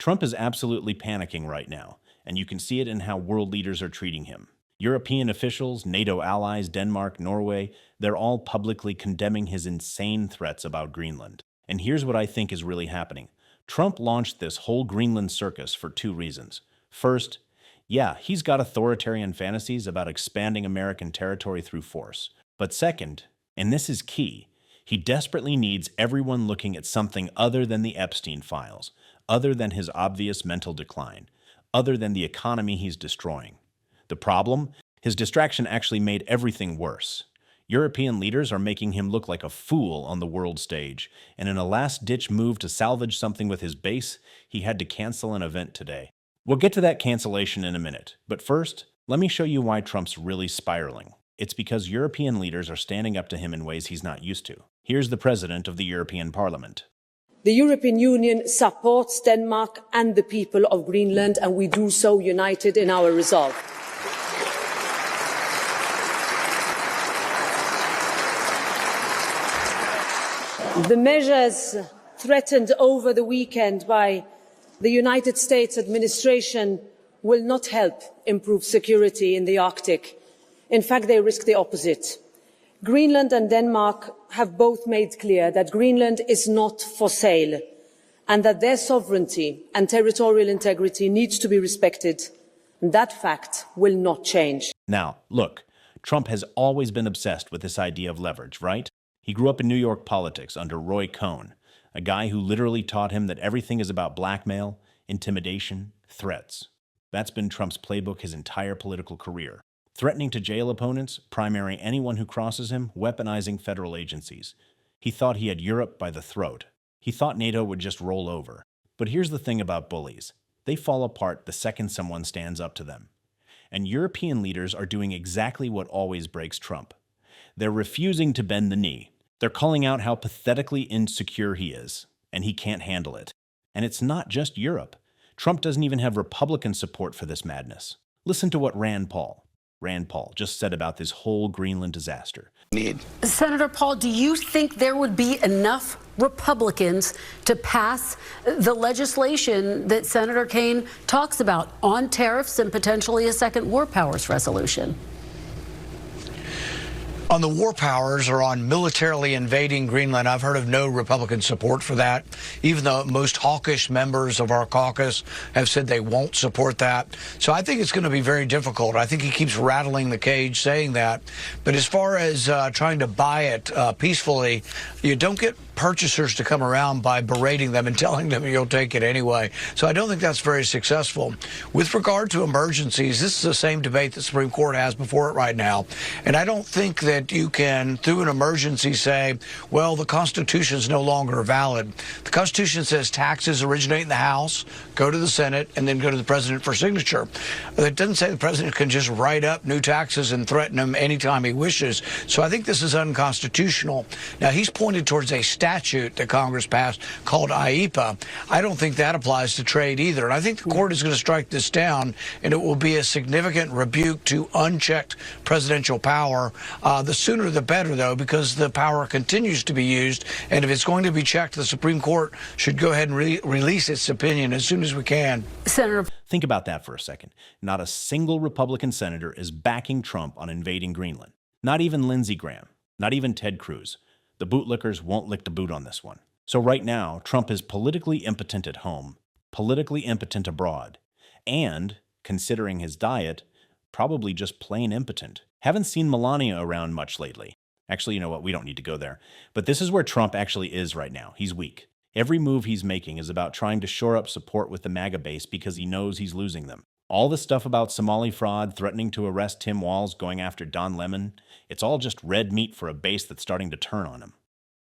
Trump is absolutely panicking right now, and you can see it in how world leaders are treating him. European officials, NATO allies, Denmark, Norway, they're all publicly condemning his insane threats about Greenland. And here's what I think is really happening. Trump launched this whole Greenland circus for two reasons. First, yeah, he's got authoritarian fantasies about expanding American territory through force. But second, and this is key, he desperately needs everyone looking at something other than the Epstein files, other than his obvious mental decline, other than the economy he's destroying. The problem? His distraction actually made everything worse. European leaders are making him look like a fool on the world stage, and in a last-ditch move to salvage something with his base, he had to cancel an event today. We'll get to that cancellation in a minute, but first, let me show you why Trump's really spiraling. It's because European leaders are standing up to him in ways he's not used to. Here's the president of the European Parliament. The European Union supports Denmark and the people of Greenland, and we do so united in our resolve. The measures threatened over the weekend by the United States administration will not help improve security in the Arctic. In fact, they risk the opposite. Greenland and Denmark have both made clear that Greenland is not for sale and that their sovereignty and territorial integrity needs to be respected. That fact will not change. Now, look, Trump has always been obsessed with this idea of leverage, right? He grew up in New York politics under Roy Cohn, a guy who literally taught him that everything is about blackmail, intimidation, threats. That's been Trump's playbook his entire political career. Threatening to jail opponents, primarying anyone who crosses him, weaponizing federal agencies. He thought he had Europe by the throat. He thought NATO would just roll over. But here's the thing about bullies. They fall apart the second someone stands up to them. And European leaders are doing exactly what always breaks Trump. They're refusing to bend the knee. They're calling out how pathetically insecure he is, and he can't handle it. And it's not just Europe. Trump doesn't even have Republican support for this madness. Listen to what Rand Paul just said about this whole Greenland disaster. Senator Paul, do you think there would be enough Republicans to pass the legislation that Senator Kaine talks about on tariffs and potentially a second war powers resolution? On the war powers or on militarily invading Greenland, I've heard of no Republican support for that, even though most hawkish members of our caucus have said they won't support that. So I think it's going to be very difficult. I think he keeps rattling the cage saying that. But as far as trying to buy it peacefully, you don't get purchasers to come around by berating them and telling them you'll take it anyway. So I don't think that's very successful. With regard to emergencies, this is the same debate the Supreme Court has before it right now. And I don't think that you can, through an emergency, say, well, the Constitution is no longer valid. The Constitution says taxes originate in the House, go to the Senate, and then go to the President for signature. It doesn't say the President can just write up new taxes and threaten them anytime he wishes. So I think this is unconstitutional. Now, he's pointed towards a statute that Congress passed called IEPA. I don't think that applies to trade either. And I think the court is going to strike this down, and it will be a significant rebuke to unchecked presidential power. The sooner the better, though, because the power continues to be used. And if it's going to be checked, the Supreme Court should go ahead and release its opinion as soon as we can. Senator, think about that for a second. Not a single Republican senator is backing Trump on invading Greenland. Not even Lindsey Graham. Not even Ted Cruz. The bootlickers won't lick the boot on this one. So right now, Trump is politically impotent at home, politically impotent abroad, and, considering his diet, probably just plain impotent. Haven't seen Melania around much lately. Actually, you know what? We don't need to go there. But this is where Trump actually is right now. He's weak. Every move he's making is about trying to shore up support with the MAGA base because he knows he's losing them. All the stuff about Somali fraud, threatening to arrest Tim Walz, going after Don Lemon, it's all just red meat for a base that's starting to turn on him.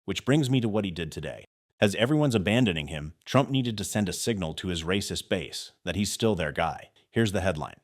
Which brings me to what he did today. As everyone's abandoning him, Trump needed to send a signal to his racist base that he's still their guy. Here's the headline.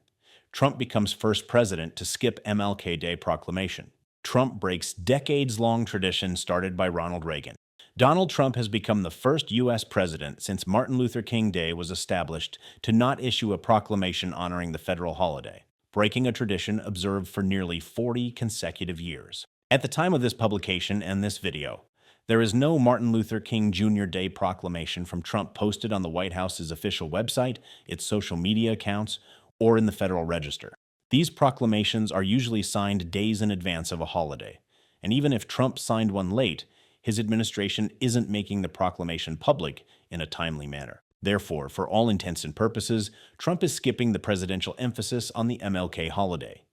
Trump becomes first president to skip MLK Day proclamation. Trump breaks decades-long tradition started by Ronald Reagan. Donald Trump has become the first U.S. president since Martin Luther King Day was established to not issue a proclamation honoring the federal holiday, breaking a tradition observed for nearly 40 consecutive years. At the time of this publication and this video, There is no Martin Luther King Jr. Day proclamation from Trump posted on the White House's official website, its social media accounts, or in the Federal Register. These proclamations are usually signed days in advance of a holiday, and even if Trump signed one late, his administration isn't making the proclamation public in a timely manner. Therefore, for all intents and purposes, Trump is skipping the presidential emphasis on the MLK holiday.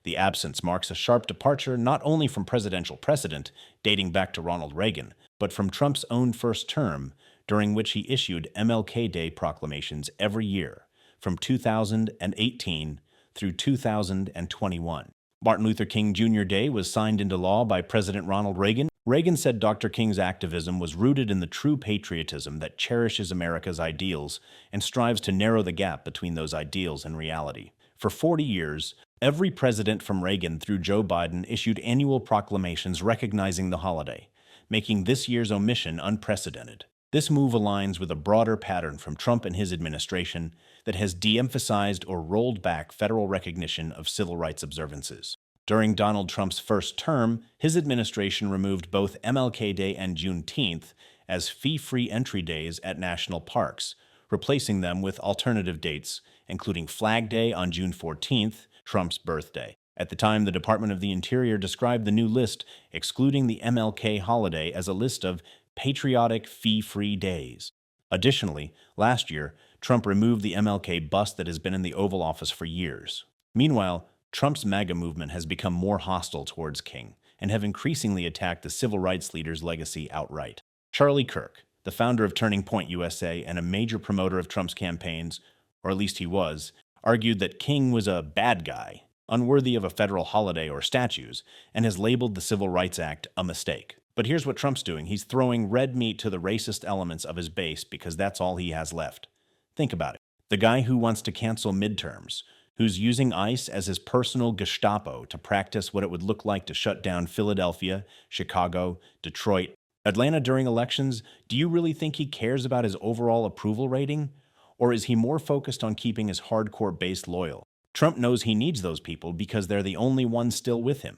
The absence marks a sharp departure not only from presidential precedent dating back to Ronald Reagan, but from Trump's own first term, during which he issued MLK Day proclamations every year, from 2018 through 2021. Martin Luther King Jr. Day was signed into law by President Ronald Reagan. Reagan said Dr. King's activism was rooted in the true patriotism that cherishes America's ideals and strives to narrow the gap between those ideals and reality. For 40 years, every president from Reagan through Joe Biden issued annual proclamations recognizing the holiday, making this year's omission unprecedented. This move aligns with a broader pattern from Trump and his administration that has de-emphasized or rolled back federal recognition of civil rights observances. During Donald Trump's first term, his administration removed both MLK Day and Juneteenth as fee-free entry days at national parks, replacing them with alternative dates, including Flag Day on June 14th, Trump's birthday. At the time, the Department of the Interior described the new list, excluding the MLK holiday, as a list of patriotic fee-free days. Additionally, last year, Trump removed the MLK bust that has been in the Oval Office for years. Meanwhile, Trump's MAGA movement has become more hostile towards King and have increasingly attacked the civil rights leader's legacy outright. Charlie Kirk, the founder of Turning Point USA and a major promoter of Trump's campaigns, or at least he was, argued that King was a bad guy, unworthy of a federal holiday or statues, and has labeled the Civil Rights Act a mistake. But here's what Trump's doing. He's throwing red meat to the racist elements of his base because that's all he has left. Think about it. The guy who wants to cancel midterms, who's using ICE as his personal Gestapo to practice what it would look like to shut down Philadelphia, Chicago, Detroit, Atlanta during elections, do you really think he cares about his overall approval rating? Or is he more focused on keeping his hardcore base loyal? Trump knows he needs those people because they're the only ones still with him.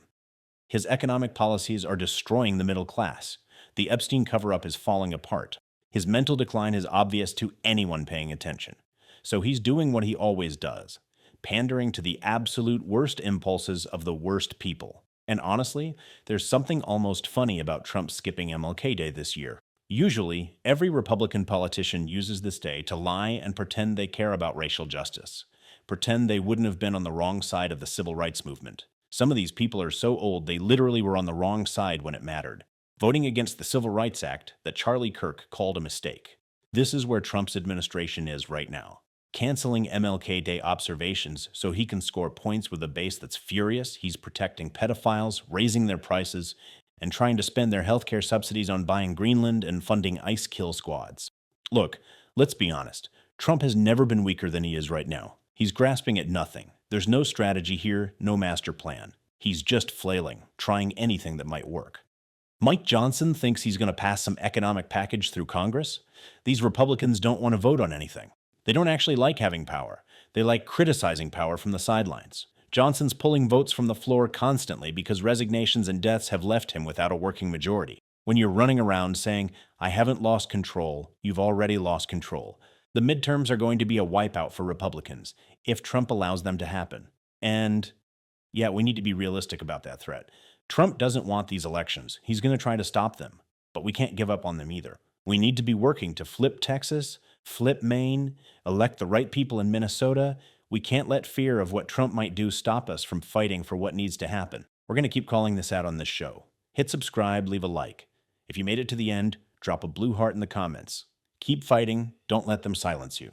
His economic policies are destroying the middle class. The Epstein cover-up is falling apart. His mental decline is obvious to anyone paying attention. So he's doing what he always does, pandering to the absolute worst impulses of the worst people. And honestly, there's something almost funny about Trump skipping MLK Day this year. Usually, every Republican politician uses this day to lie and pretend they care about racial justice, pretend they wouldn't have been on the wrong side of the civil rights movement. Some of these people are so old they literally were on the wrong side when it mattered, voting against the Civil Rights Act that Charlie Kirk called a mistake. This is where Trump's administration is right now, canceling MLK Day observations so he can score points with a base that's furious. He's protecting pedophiles, raising their prices, and trying to spend their healthcare subsidies on buying Greenland and funding ICE kill squads. Look, let's be honest. Trump has never been weaker than he is right now. He's grasping at nothing. There's no strategy here, no master plan. He's just flailing, trying anything that might work. Mike Johnson thinks he's going to pass some economic package through Congress. These Republicans don't want to vote on anything. They don't actually like having power. They like criticizing power from the sidelines. Johnson's pulling votes from the floor constantly because resignations and deaths have left him without a working majority. When you're running around saying, "I haven't lost control," you've already lost control. The midterms are going to be a wipeout for Republicans if Trump allows them to happen. And yeah, we need to be realistic about that threat. Trump doesn't want these elections. He's going to try to stop them, but we can't give up on them either. We need to be working to flip Texas, flip Maine, elect the right people in Minnesota. We can't let fear of what Trump might do stop us from fighting for what needs to happen. We're going to keep calling this out on this show. Hit subscribe, leave a like. If you made it to the end, drop a blue heart in the comments. Keep fighting. Don't let them silence you.